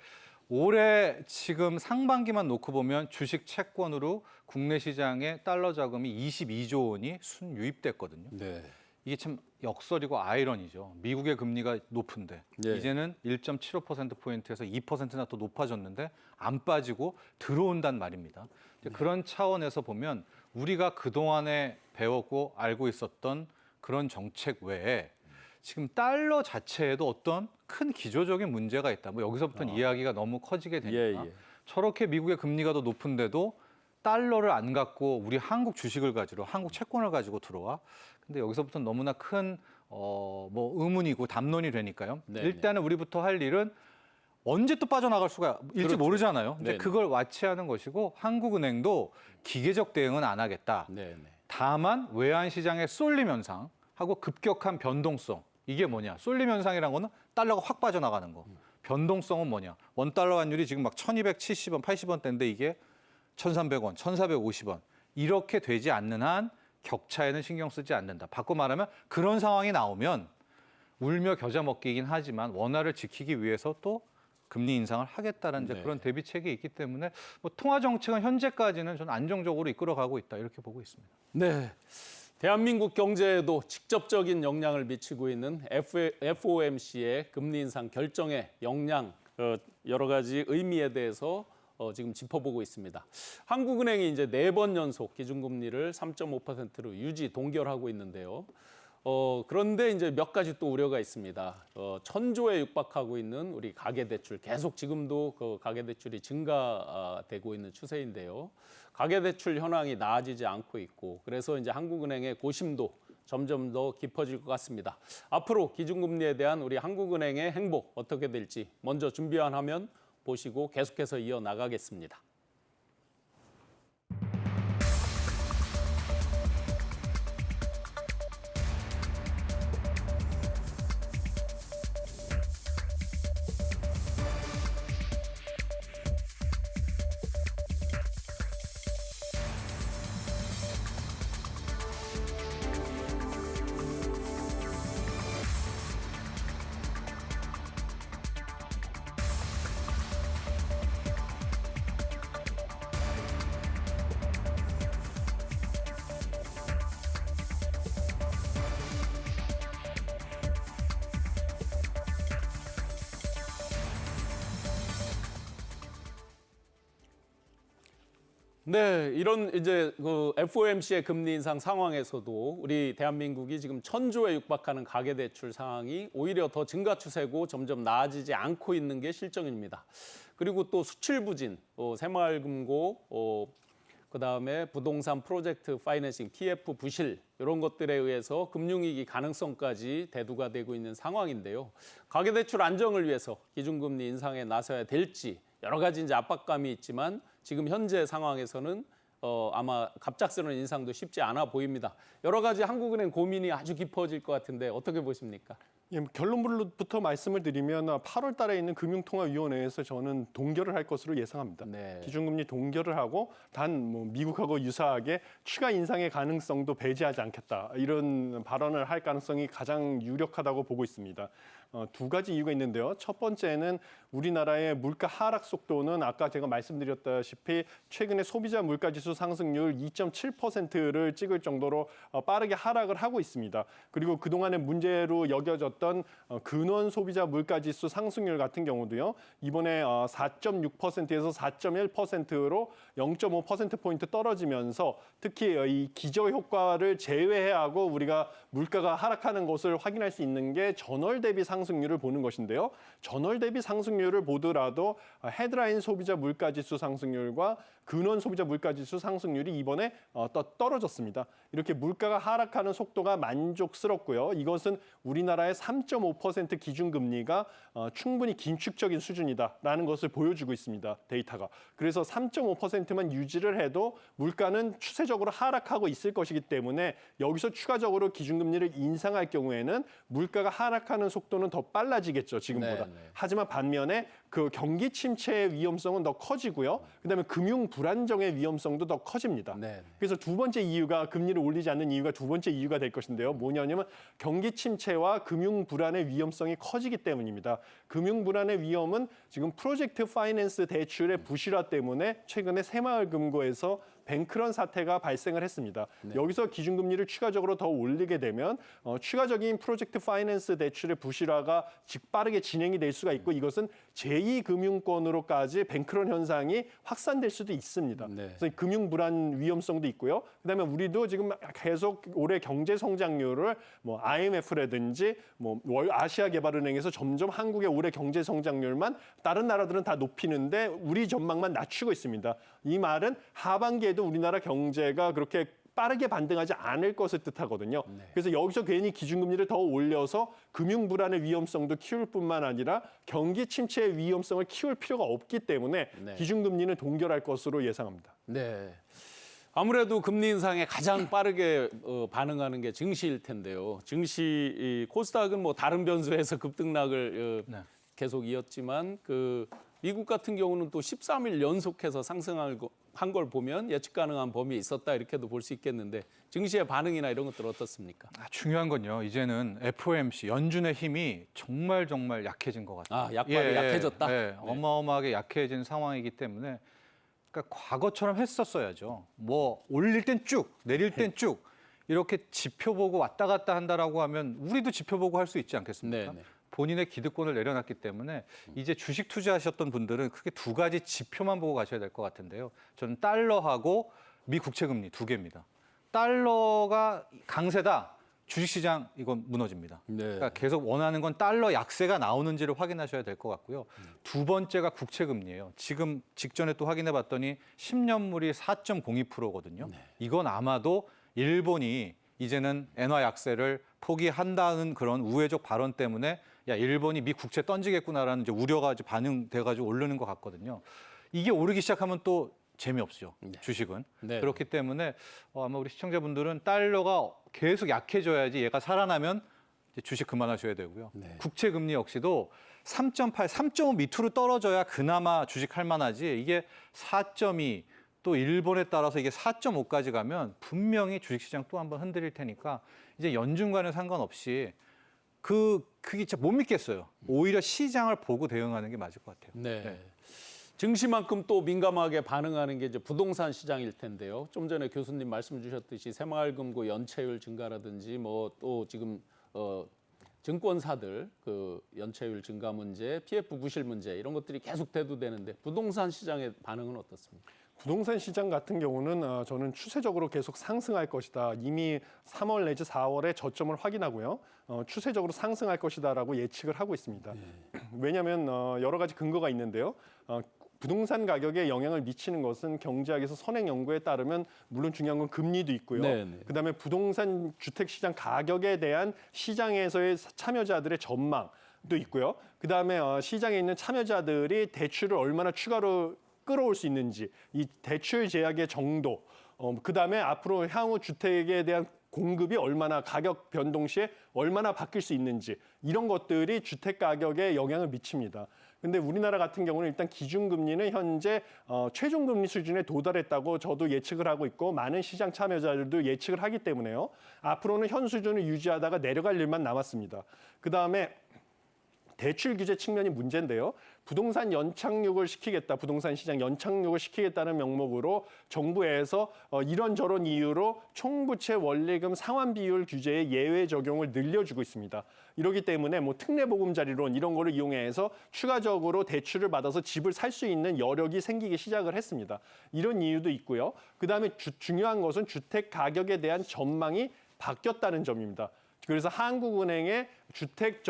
올해 지금 상반기만 놓고 보면 주식 채권으로 국내 시장에 달러 자금이 22조 원이 순유입됐거든요. 네. 이게 참 역설이고 아이러니죠. 미국의 금리가 높은데 예. 이제는 1.75%포인트에서 2%나 더 높아졌는데 안 빠지고 들어온단 말입니다. 이제 그런 차원에서 보면 우리가 그동안에 배웠고 알고 있었던 그런 정책 외에 지금 달러 자체에도 어떤 큰 기조적인 문제가 있다. 뭐 여기서부터는 이야기가 너무 커지게 되니까 예. 저렇게 미국의 금리가 더 높은데도 달러를 안 갖고 우리 한국 주식을 가지러 한국 채권을 가지고 들어와. 근데 여기서부터는 너무나 큰 뭐 의문이고 담론이 되니까요. 네네. 일단은 우리부터 할 일은 언제 또 빠져나갈 수가 일지 그렇죠. 모르잖아요. 이제 네네. 그걸 와치하는 것이고 한국은행도 기계적 대응은 안 하겠다. 네. 다만 외환 시장의 쏠림 현상하고 급격한 변동성. 이게 뭐냐? 쏠림 현상이란 거는 달러가 확 빠져나가는 거. 변동성은 뭐냐? 원달러 환율이 지금 막 1270원, 80원대인데 이게 1300원, 1450원. 이렇게 되지 않는 한 격차에는 신경 쓰지 않는다. 바꿔 말하면 그런 상황이 나오면 울며 겨자 먹기이긴 하지만 원화를 지키기 위해서 또 금리 인상을 하겠다는 이제 네. 그런 대비책이 있기 때문에 뭐 통화 정책은 현재까지는 저는 안정적으로 이끌어가고 있다 이렇게 보고 있습니다. 네. 대한민국 경제에도 직접적인 영향을 미치고 있는 FOMC의 금리 인상 결정의 영향 여러 가지 의미에 대해서 지금 짚어보고 있습니다. 한국은행이 이제 4번 연속 기준금리를 3.5%로 유지 동결하고 있는데요. 그런데 이제 몇 가지 또 우려가 있습니다. 1,000조에 육박하고 있는 우리 가계대출 계속 지금도 그 가계대출이 증가되고 있는 추세인데요. 가계대출 현황이 나아지지 않고 있고 그래서 이제 한국은행의 고심도 점점 더 깊어질 것 같습니다. 앞으로 기준금리에 대한 우리 한국은행의 행보 어떻게 될지 먼저 준비한 화면 보시고 계속해서 이어나가겠습니다. 네, 이런 이제 그 FOMC의 금리 인상 상황에서도 우리 대한민국이 지금 1,000조에 육박하는 가계대출 상황이 오히려 더 증가 추세고 점점 나아지지 않고 있는 게 실정입니다. 그리고 또 수출 부진, 새마을금고 그다음에 부동산 프로젝트 파이낸싱, PF 부실 이런 것들에 의해서 금융위기 가능성까지 대두가 되고 있는 상황인데요. 가계대출 안정을 위해서 기준금리 인상에 나서야 될지 여러 가지 이제 압박감이 있지만 지금 현재 상황에서는 아마 갑작스러운 인상도 쉽지 않아 보입니다. 여러 가지 한국은행 고민이 아주 깊어질 것 같은데 어떻게 보십니까? 예, 결론부터 말씀을 드리면 8월 달에 있는 금융통화위원회에서 저는 동결을 할 것으로 예상합니다. 네. 기준금리 동결을 하고 단 뭐 미국하고 유사하게 추가 인상의 가능성도 배제하지 않겠다. 이런 발언을 할 가능성이 가장 유력하다고 보고 있습니다. 두 가지 이유가 있는데요. 첫 번째는 우리나라의 물가 하락 속도는 아까 제가 말씀드렸다시피 최근에 소비자 물가지수 상승률 2.7%를 찍을 정도로 빠르게 하락을 하고 있습니다. 그리고 그동안의 문제로 여겨졌던 근원 소비자 물가지수 상승률 같은 경우도요. 이번에 4.6%에서 4.1%로 0.5%포인트 떨어지면서 특히 이 기저 효과를 제외하고 우리가 물가가 하락하는 것을 확인할 수 있는 게 전월 대비 상승률을 보는 것인데요. 전월 대비 상승률을 보더라도 헤드라인 소비자 물가지수 상승률과 근원 소비자 물가지수 상승률이 이번에 떨어졌습니다. 이렇게 물가가 하락하는 속도가 만족스럽고요. 이것은 우리나라의 3.5% 기준금리가 충분히 긴축적인 수준이다라는 것을 보여주고 있습니다. 데이터가. 그래서 3.5%만 유지를 해도 물가는 추세적으로 하락하고 있을 것이기 때문에 여기서 추가적으로 기준금리를 인상할 경우에는 물가가 하락하는 속도는 더 빨라지겠죠, 지금보다. 네, 네. 하지만 반면에 그 경기 침체의 위험성은 더 커지고요. 그다음에 금융 불안정의 위험성도 더 커집니다. 네. 그래서 두 번째 이유가 금리를 올리지 않는 이유가 두 번째 이유가 될 것인데요. 뭐냐면 경기 침체와 금융 불안의 위험성이 커지기 때문입니다. 금융 불안의 위험은 지금 프로젝트 파이낸스 대출의 부실화 때문에 최근에 새마을금고에서 뱅크런 사태가 발생을 했습니다. 여기서 기준금리를 추가적으로 더 올리게 되면 추가적인 프로젝트 파이낸스 대출의 부실화가 빠르게 진행이 될 수가 있고 이것은 제2금융권으로까지 뱅크런 현상이 확산될 수도 있습니다. 네. 그래서 금융 불안 위험성도 있고요. 그다음에 우리도 지금 계속 올해 경제 성장률을 뭐 IMF라든지 뭐 아시아개발은행에서 점점 한국의 올해 경제 성장률만 다른 나라들은 다 높이는데 우리 전망만 낮추고 있습니다. 이 말은 하반기에도 우리나라 경제가 그렇게 빠르게 반등하지 않을 것을 뜻하거든요. 그래서 여기서 괜히 기준금리를 더 올려서 금융 불안의 위험성도 키울 뿐만 아니라 경기 침체의 위험성을 키울 필요가 없기 때문에 네. 기준금리는 동결할 것으로 예상합니다. 네. 아무래도 금리 인상에 가장 빠르게 반응하는 게 증시일 텐데요. 증시 코스닥은 뭐 다른 변수에서 급등락을 네. 계속 이었지만 그 미국 같은 경우는 또 13일 연속해서 상승한 걸 보면 예측 가능한 범위에 있었다 이렇게도 볼 수 있겠는데 증시의 반응이나 이런 것들 어떻습니까? 중요한 건요. 이제는 FOMC 연준의 힘이 정말 약해진 것 같아요. 약발이 약해졌다. 네. 어마어마하게 약해진 상황이기 때문에 그러니까 과거처럼 했었어야죠. 뭐 올릴 땐 쭉, 내릴 땐 쭉 이렇게 지표 보고 왔다 갔다 한다라고 하면 우리도 지표 보고 할 수 있지 않겠습니까? 네. 본인의 기득권을 내려놨기 때문에 이제 주식 투자하셨던 분들은 크게 두 가지 지표만 보고 가셔야 될 것 같은데요. 저는 달러하고 미 국채 금리 두 개입니다. 달러가 강세다. 주식시장 이건 무너집니다. 네. 그러니까 계속 원하는 건 달러 약세가 나오는지를 확인하셔야 될 것 같고요. 두 번째가 국채 금리예요. 지금 직전에 또 확인해 봤더니 10년물이 4.02%거든요. 이건 아마도 일본이 이제는 엔화 약세를 포기한다는 그런 우회적 발언 때문에 야 일본이 미 국채 던지겠구나라는 이제 우려가 이제 반영돼가지고 오르는 것 같거든요. 이게 오르기 시작하면 또 재미없죠. 주식은. 네. 그렇기 때문에 아마 우리 시청자분들은 달러가 계속 약해져야지 얘가 살아나면 이제 주식 그만하셔야 되고요. 국채 금리 역시도 3.8, 3.5 밑으로 떨어져야 그나마 주식 할 만하지 이게 4.2 또 일본에 따라서 이게 4.5까지 가면 분명히 주식시장 또 한번 흔들릴 테니까 이제 연준과는 상관없이 그게 진짜 못 믿겠어요. 오히려 시장을 보고 대응하는 게 맞을 것 같아요. 네. 증시만큼 또 민감하게 반응하는 게 이제 부동산 시장일 텐데요. 좀 전에 교수님 말씀 주셨듯이 새마을금고 연체율 증가라든지 뭐 또 지금 증권사들 그 연체율 증가 문제, PF 부실 문제 이런 것들이 계속 대두되는데 부동산 시장의 반응은 어떻습니까? 부동산 시장 같은 경우는 저는 추세적으로 계속 상승할 것이다. 이미 3월 내지 4월에 저점을 확인하고요. 추세적으로 상승할 것이다라고 예측을 하고 있습니다. 왜냐하면 여러 가지 근거가 있는데요. 부동산 가격에 영향을 미치는 것은 경제학에서 선행 연구에 따르면 물론 중요한 건 금리도 있고요. 네네. 그다음에 부동산 주택 시장 가격에 대한 시장에서의 참여자들의 전망도 있고요. 그다음에 시장에 있는 참여자들이 대출을 얼마나 추가로 끌어올 수 있는지, 이 대출 제약의 정도, 그다음에 앞으로 향후 주택에 대한 공급이 얼마나 가격 변동 시에 얼마나 바뀔 수 있는지 이런 것들이 주택 가격에 영향을 미칩니다. 근데 우리나라 같은 경우는 일단 기준금리는 현재 최종금리 수준에 도달했다고 저도 예측을 하고 있고 많은 시장 참여자들도 예측을 하기 때문에요. 앞으로는 현 수준을 유지하다가 내려갈 일만 남았습니다. 그다음에 대출 규제 측면이 문제인데요. 부동산 연착륙을 시키겠다, 부동산 시장 연착륙을 시키겠다는 명목으로 정부에서 이런저런 이유로 총부채 원리금 상환 비율 규제의 예외 적용을 늘려주고 있습니다. 이러기 때문에 뭐 특례보금자리론 이런 거를 이용해서 추가적으로 대출을 받아서 집을 살 수 있는 여력이 생기기 시작을 했습니다. 이런 이유도 있고요. 그다음에 중요한 것은 주택 가격에 대한 전망이 바뀌었다는 점입니다. 그래서 한국은행의 주택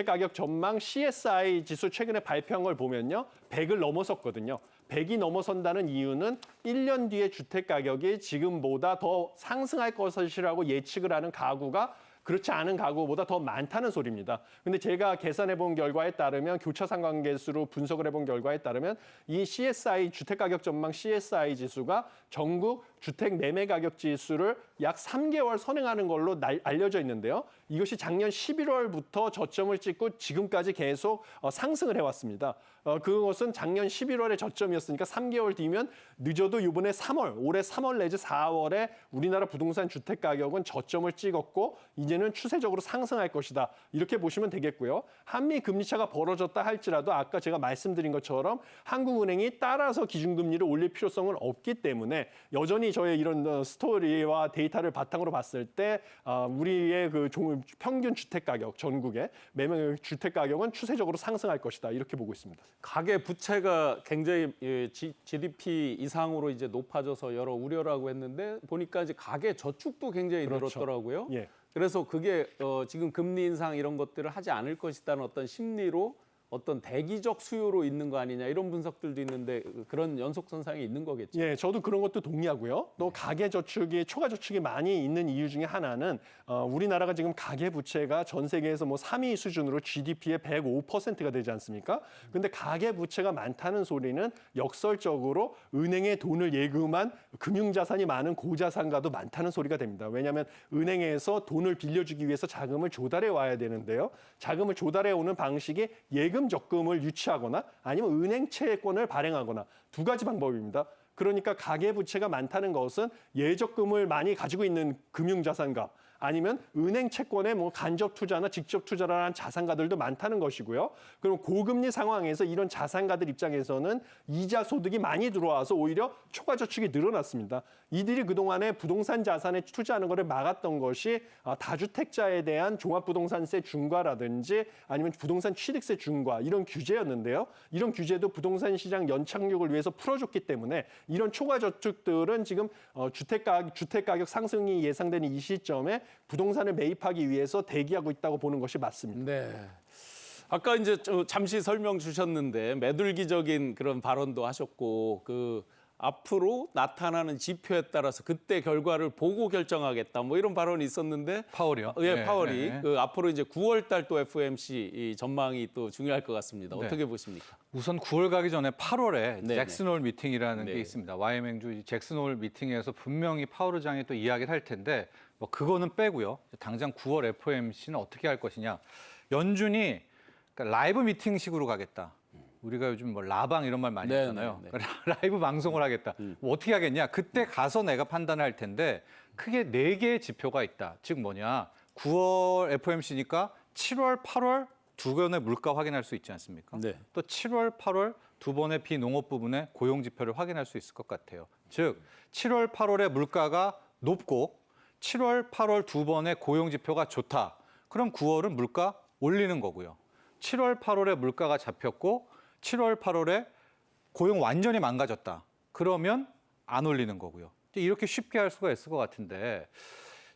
가격 전망 CSI 지수 최근에 발표한 걸 보면요. 100을 넘어섰거든요. 100이 넘어선다는 이유는 1년 뒤에 주택 가격이 지금보다 더 상승할 것이라고 예측을 하는 가구가 그렇지 않은 가구보다 더 많다는 소리입니다. 근데 제가 계산해 본 결과에 따르면 교차 상관계수로 분석을 해본 결과에 따르면 이 CSI 주택 가격 전망 CSI 지수가 전국 주택 매매 가격 지수를 약 3개월 선행하는 걸로 알려져 있는데요. 이것이 작년 11월부터 저점을 찍고 지금까지 계속 상승을 해왔습니다. 그것은 작년 11월에 저점이었으니까 3개월 뒤면 늦어도 이번에 3월, 올해 3월 내지 4월에 우리나라 부동산 주택 가격은 저점을 찍었고 이제는 추세적으로 상승할 것이다. 이렇게 보시면 되겠고요. 한미 금리 차가 벌어졌다 할지라도 아까 제가 말씀드린 것처럼 한국은행이 따라서 기준금리를 올릴 필요성은 없기 때문에 여전히 저의 이런 스토리와 데이터를 바탕으로 봤을 때 우리의 그 평균 주택 가격, 전국의 매매 주택 가격은 추세적으로 상승할 것이다. 이렇게 보고 있습니다. 가계 부채가 굉장히 GDP 이상으로 이제 높아져서 여러 우려라고 했는데 보니까 이제 가계 저축도 굉장히 그렇죠. 늘었더라고요. 예. 그래서 그게 지금 금리 인상 이런 것들을 하지 않을 것이라는 어떤 심리로 어떤 대기적 수요로 있는 거 아니냐 이런 분석들도 있는데 그런 연속선상이 있는 거겠죠. 예, 저도 그런 것도 동의하고요. 또 가계 저축이 초과 저축이 많이 있는 이유 중에 하나는 우리나라가 지금 가계 부채가 전 세계에서 뭐 3위 수준으로 GDP의 105%가 되지 않습니까? 근데 가계 부채가 많다는 소리는 역설적으로 은행에 돈을 예금한 금융자산이 많은 고자산가도 많다는 소리가 됩니다. 왜냐하면 은행에서 돈을 빌려주기 위해서 자금을 조달해 와야 되는데요. 자금을 조달해 오는 방식이 예금 적금을 유치하거나 아니면 은행 채권을 발행하거나 두 가지 방법입니다. 그러니까 가계부채가 많다는 것은 예적금을 많이 가지고 있는 금융자산가 아니면 은행 채권에 뭐 간접 투자나 직접 투자를 한 자산가들도 많다는 것이고요. 그럼 고금리 상황에서 이런 자산가들 입장에서는 이자 소득이 많이 들어와서 오히려 초과 저축이 늘어났습니다. 이들이 그동안에 부동산 자산에 투자하는 것을 막았던 것이 다주택자에 대한 종합부동산세 중과라든지 아니면 부동산 취득세 중과 이런 규제였는데요. 이런 규제도 부동산 시장 연착륙을 위해서 풀어줬기 때문에 이런 초과 저축들은 지금 주택 가격 상승이 예상되는 이 시점에 부동산을 매입하기 위해서 대기하고 있다고 보는 것이 맞습니다. 네. 아까 이제 잠시 설명 주셨는데 매둘기적인 그런 발언도 하셨고 그 앞으로 나타나는 지표에 따라서 그때 결과를 보고 결정하겠다 뭐 이런 발언이 있었는데 파월이요? 예, 파월이 네. 그 앞으로 이제 9월 달 또 FOMC 이 전망이 또 중요할 것 같습니다. 네. 어떻게 보십니까? 우선 9월 가기 전에 8월에 네, 잭슨홀 미팅이라는 네. 게 있습니다. YM행주 잭슨홀 미팅에서 분명히 파월 의장이 또 이야기를 할 텐데 뭐 그거는 빼고요. 당장 9월 FOMC는 어떻게 할 것이냐. 연준이 그러니까 라이브 미팅식으로 가겠다. 우리가 요즘 뭐 라방 이런 말 많이 네, 하잖아요. 네, 라이브 방송을 하겠다. 뭐 어떻게 하겠냐? 그때 가서 내가 판단할 텐데 크게 4개의 지표가 있다. 즉 뭐냐? 9월 FOMC니까 7월, 8월 두 번의 물가 확인할 수 있지 않습니까? 네. 또 7월, 8월 두 번의 비농업 부분의 고용 지표를 확인할 수 있을 것 같아요. 즉 7월, 8월의 물가가 높고 7월, 8월 두 번의 고용 지표가 좋다. 그럼 9월은 물가 올리는 거고요. 7월, 8월에 물가가 잡혔고 7월, 8월에 고용 완전히 망가졌다. 그러면 안 올리는 거고요. 이렇게 쉽게 할 수가 있을 것 같은데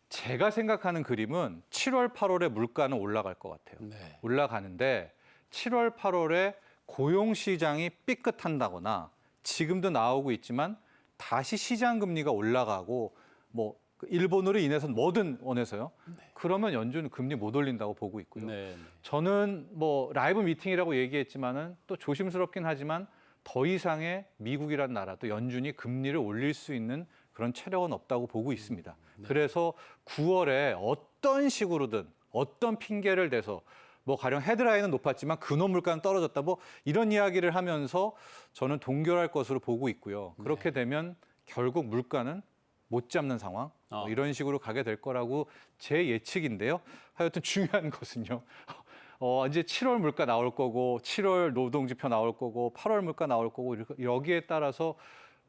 제가 생각하는 그림은 7월, 8월에 물가는 올라갈 것 같아요. 네. 올라가는데 7월, 8월에 고용 시장이 삐끗한다거나 지금도 나오고 있지만 다시 시장 금리가 올라가고 뭐 일본으로 인해서 뭐든 원해서요. 그러면 연준은 금리 못 올린다고 보고 있고요. 네. 저는 뭐 라이브 미팅이라고 얘기했지만은 또 조심스럽긴 하지만 더 이상의 미국이란 나라 또 연준이 금리를 올릴 수 있는 그런 체력은 없다고 보고 있습니다. 그래서 9월에 어떤 식으로든 어떤 핑계를 대서 뭐 가령 헤드라인은 높았지만 근원 물가는 떨어졌다 뭐 이런 이야기를 하면서 저는 동결할 것으로 보고 있고요. 그렇게 되면 결국 물가는 못 잡는 상황 뭐 이런 식으로 가게 될 거라고 제 예측인데요. 하여튼 중요한 것은요. 이제 7월 물가 나올 거고 7월 노동지표 나올 거고 8월 물가 나올 거고 여기에 따라서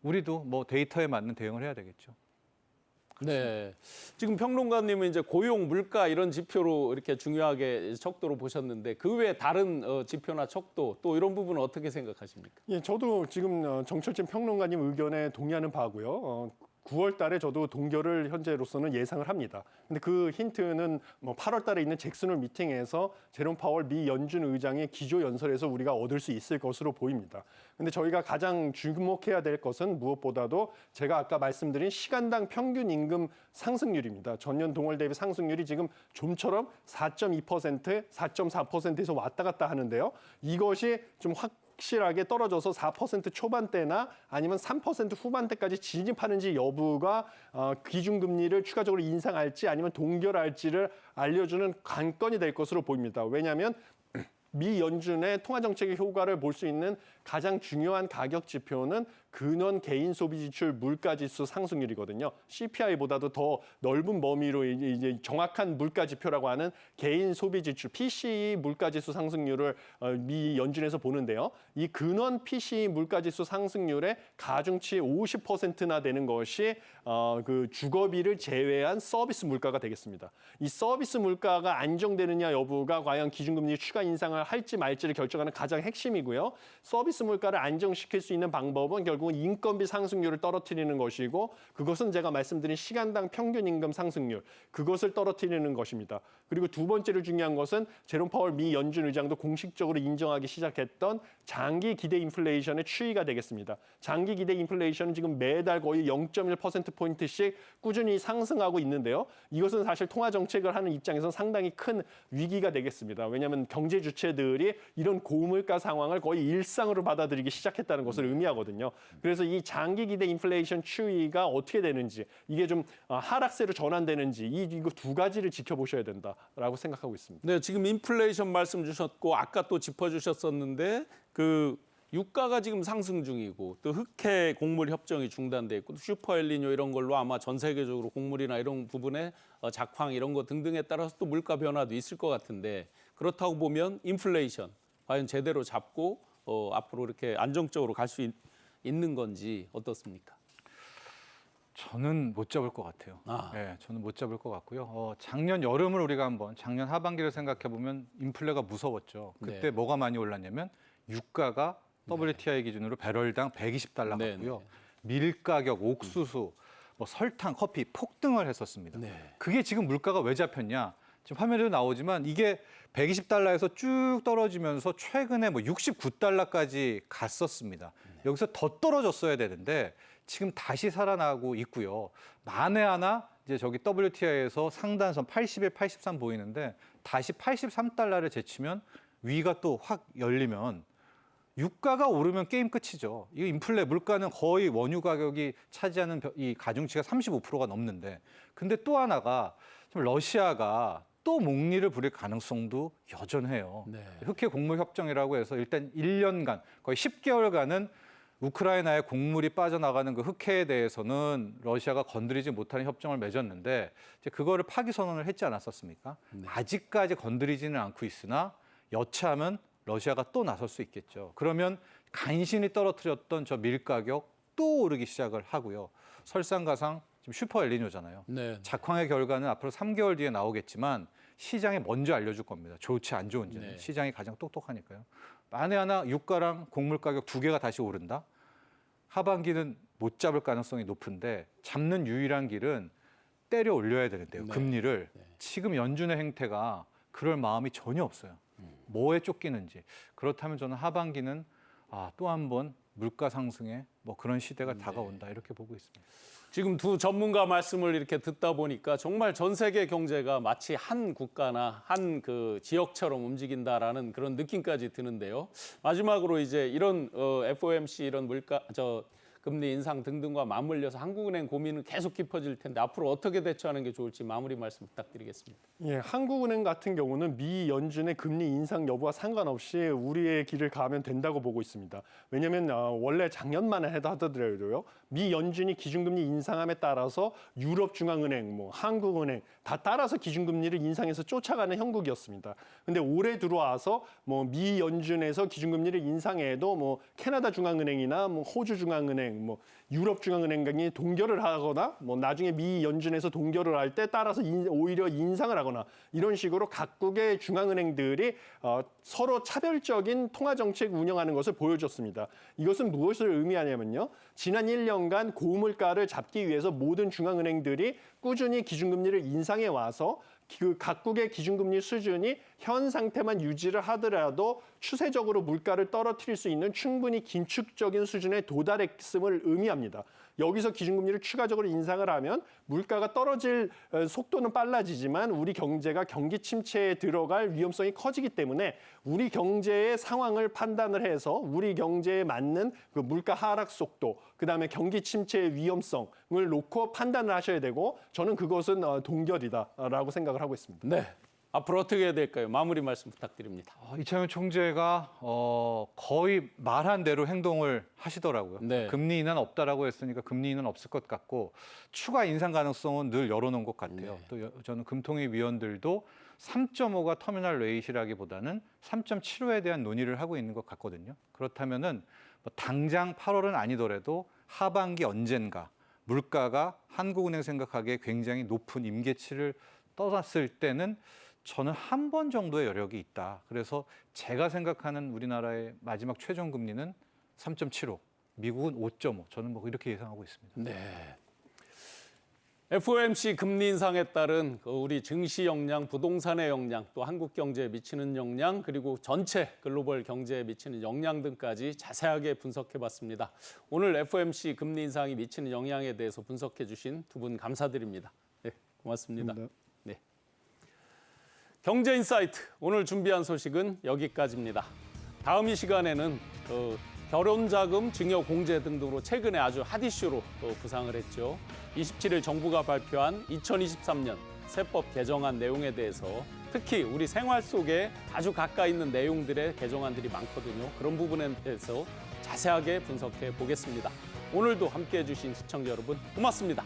우리도 뭐 데이터에 맞는 대응을 해야 되겠죠. 네. 지금 평론가님은 이제 고용, 물가 이런 지표로 이렇게 중요하게 척도로 보셨는데 그 외에 다른 지표나 척도 또 이런 부분은 어떻게 생각하십니까? 예, 저도 지금 정철진 평론가님 의견에 동의하는 바고요. 9월 달에 저도 동결을 현재로서는 예상을 합니다. 근데 그 힌트는 뭐 8월 달에 있는 잭슨홀 미팅에서 제롬 파월 미 연준 의장의 기조 연설에서 우리가 얻을 수 있을 것으로 보입니다. 근데 저희가 가장 주목해야 될 것은 무엇보다도 제가 아까 말씀드린 시간당 평균 임금 상승률입니다. 전년 동월 대비 상승률이 지금 좀처럼 4.2%, 4.4%에서 왔다 갔다 하는데요. 이것이 좀 확실하게 떨어져서 4% 초반대나 아니면 3% 후반대까지 진입하는지 여부가 기준금리를 추가적으로 인상할지 아니면 동결할지를 알려주는 관건이 될 것으로 보입니다. 왜냐하면 미 연준의 통화 정책의 효과를 볼 수 있는 가장 중요한 가격 지표는 근원 개인 소비 지출 물가 지수 상승률이거든요. CPI보다도 더 넓은 범위로 이제 정확한 물가 지표라고 하는 개인 소비 지출 PCE 물가 지수 상승률을 미 연준에서 보는데요. 이 근원 PCE 물가 지수 상승률의 가중치 50%나 되는 것이 그 주거비를 제외한 서비스 물가가 되겠습니다. 이 서비스 물가가 안정되느냐 여부가 과연 기준금리 추가 인상을 할지 말지를 결정하는 가장 핵심이고요. 서비스 물가를 안정시킬 수 있는 방법은 결국은 인건비 상승률을 떨어뜨리는 것이고 그것은 제가 말씀드린 시간당 평균 임금 상승률 그것을 떨어뜨리는 것입니다. 그리고 두 번째로 중요한 것은 제롬 파월 미 연준 의장도 공식적으로 인정하기 시작했던 장기 기대 인플레이션의 추이가 되겠습니다. 장기 기대 인플레이션은 지금 매달 거의 0.1%포인트씩 꾸준히 상승하고 있는데요. 이것은 사실 통화 정책을 하는 입장에서는 상당히 큰 위기가 되겠습니다. 왜냐하면 경제 주체들이 이런 고물가 상황을 거의 일상으로 받아들이기 시작했다는 것을 의미하거든요. 그래서 이 장기 기대 인플레이션 추이가 어떻게 되는지 이게 좀 하락세로 전환되는지 이거 두 가지를 지켜보셔야 된다라고 생각하고 있습니다. 네, 지금 인플레이션 말씀 주셨고 아까 또 짚어주셨었는데 그 유가가 지금 상승 중이고 또 흑해 곡물 협정이 중단돼 있고 또 슈퍼엘니뇨 이런 걸로 아마 전 세계적으로 곡물이나 이런 부분에 작황 이런 거 등등에 따라서 또 물가 변화도 있을 것 같은데 그렇다고 보면 인플레이션 과연 제대로 잡고 앞으로 이렇게 안정적으로 갈 수 있는 건지 어떻습니까? 저는 못 잡을 것 같아요. 네, 저는 못 잡을 것 같고요. 작년 여름을 우리가 한번 작년 하반기를 생각해 보면 인플레가 무서웠죠. 그때 네. 뭐가 많이 올랐냐면 유가가 WTI 기준으로 배럴당 120달러 네, 같고요. 밀 가격, 옥수수, 뭐 설탕, 커피 폭등을 했었습니다. 네. 그게 지금 물가가 왜 잡혔냐? 지금 화면에도 나오지만 이게 120달러에서 쭉 떨어지면서 최근에 뭐 69달러까지 갔었습니다. 여기서 더 떨어졌어야 되는데 지금 다시 살아나고 있고요. 만에 하나 이제 저기 WTI에서 상단선 81, 83 보이는데 다시 83달러를 제치면 위가 또 확 열리면 유가가 오르면 게임 끝이죠. 이 인플레 물가는 거의 원유 가격이 차지하는 이 가중치가 35%가 넘는데 근데 또 하나가 지금 러시아가 또 목리를 부릴 가능성도 여전해요. 네. 흑해 곡물 협정이라고 해서 일단 1년간 거의 10개월간은 우크라이나의 곡물이 빠져나가는 그 흑해에 대해서는 러시아가 건드리지 못하는 협정을 맺었는데 이제 그거를 파기 선언을 했지 않았었습니까? 아직까지 건드리지는 않고 있으나 여차하면 러시아가 또 나설 수 있겠죠. 그러면 간신히 떨어뜨렸던 저 밀 가격 또 오르기 시작을 하고요. 설상가상 지금 슈퍼엘니뇨잖아요. 네. 작황의 결과는 앞으로 3개월 뒤에 나오겠지만 시장에 먼저 알려줄 겁니다. 좋지 안 좋은지는. 네. 시장이 가장 똑똑하니까요. 만에 하나 유가랑 곡물 가격 두 개가 다시 오른다? 하반기는 못 잡을 가능성이 높은데 잡는 유일한 길은 때려 올려야 되는데요. 네. 금리를. 네. 지금 연준의 행태가 그럴 마음이 전혀 없어요. 뭐에 쫓기는지. 그렇다면 저는 하반기는 또 한 번 물가 상승에 뭐 그런 시대가 다가온다 이렇게 보고 있습니다. 지금 두 전문가 말씀을 이렇게 듣다 보니까 정말 전 세계 경제가 마치 한 국가나 한 그 지역처럼 움직인다라는 그런 느낌까지 드는데요. 마지막으로 이제 이런 FOMC 이런 금리 인상 등등과 맞물려서 한국은행 고민은 계속 깊어질 텐데 앞으로 어떻게 대처하는 게 좋을지 마무리 말씀 부탁드리겠습니다. 예, 한국은행 같은 경우는 미 연준의 금리 인상 여부와 상관없이 우리의 길을 가면 된다고 보고 있습니다. 왜냐하면 원래 작년만 해도 하더라도요. 미 연준이 기준금리 인상함에 따라서 유럽중앙은행, 한국은행 다 따라서 기준금리를 인상해서 쫓아가는 형국이었습니다. 근데 올해 들어와서 미 연준에서 기준금리를 인상해도 캐나다 중앙은행이나 호주 중앙은행, 유럽 중앙은행 등이 동결을 하거나 나중에 미 연준에서 동결을 할 때 따라서 오히려 인상을 하거나 이런 식으로 각국의 중앙은행들이 서로 차별적인 통화 정책 운영하는 것을 보여줬습니다. 이것은 무엇을 의미하냐면요. 지난 1년간 고물가를 잡기 위해서 모든 중앙은행들이 꾸준히 기준금리를 인상해 와서 그 각국의 기준금리 수준이 현 상태만 유지를 하더라도 추세적으로 물가를 떨어뜨릴 수 있는 충분히 긴축적인 수준에 도달했음을 의미합니다. 여기서 기준금리를 추가적으로 인상을 하면 물가가 떨어질 속도는 빨라지지만 우리 경제가 경기 침체에 들어갈 위험성이 커지기 때문에 우리 경제의 상황을 판단을 해서 우리 경제에 맞는 그 물가 하락 속도, 그다음에 경기 침체의 위험성을 놓고 판단을 하셔야 되고 저는 그것은 동결이다라고 생각을 하고 있습니다. 네. 앞으로 어떻게 해야 될까요? 마무리 말씀 부탁드립니다. 이창용 총재가 거의 말한 대로 행동을 하시더라고요. 네. 금리 인하는 없다라고 했으니까 금리 인하는 없을 것 같고 추가 인상 가능성은 늘 열어놓은 것 같아요. 또 저는 금통위 위원들도 3.5가 터미널 레이시라기보다는 3.75에 대한 논의를 하고 있는 것 같거든요. 그렇다면은 당장 8월은 아니더라도 하반기 언젠가 물가가 한국은행 생각하기에 굉장히 높은 임계치를 떠났을 때는 저는 한 번 정도의 여력이 있다. 그래서 제가 생각하는 우리나라의 마지막 최종 금리는 3.75, 미국은 5.5. 저는 이렇게 예상하고 있습니다. 네. FOMC 금리 인상에 따른 우리 증시 영향, 부동산의 영향, 또 한국 경제에 미치는 영향, 그리고 전체 글로벌 경제에 미치는 영향 등까지 자세하게 분석해봤습니다. 오늘 FOMC 금리 인상이 미치는 영향에 대해서 분석해주신 두 분 감사드립니다. 네, 고맙습니다. 네. 경제인사이트 오늘 준비한 소식은 여기까지입니다. 다음 이 시간에는 결혼자금, 증여공제 등으로 최근에 아주 핫 이슈로 부상을 했죠. 27일 정부가 발표한 2023년 세법 개정안 내용에 대해서 특히 우리 생활 속에 아주 가까이 있는 내용들의 개정안들이 많거든요. 그런 부분에 대해서 자세하게 분석해 보겠습니다. 오늘도 함께해 주신 시청자 여러분 고맙습니다.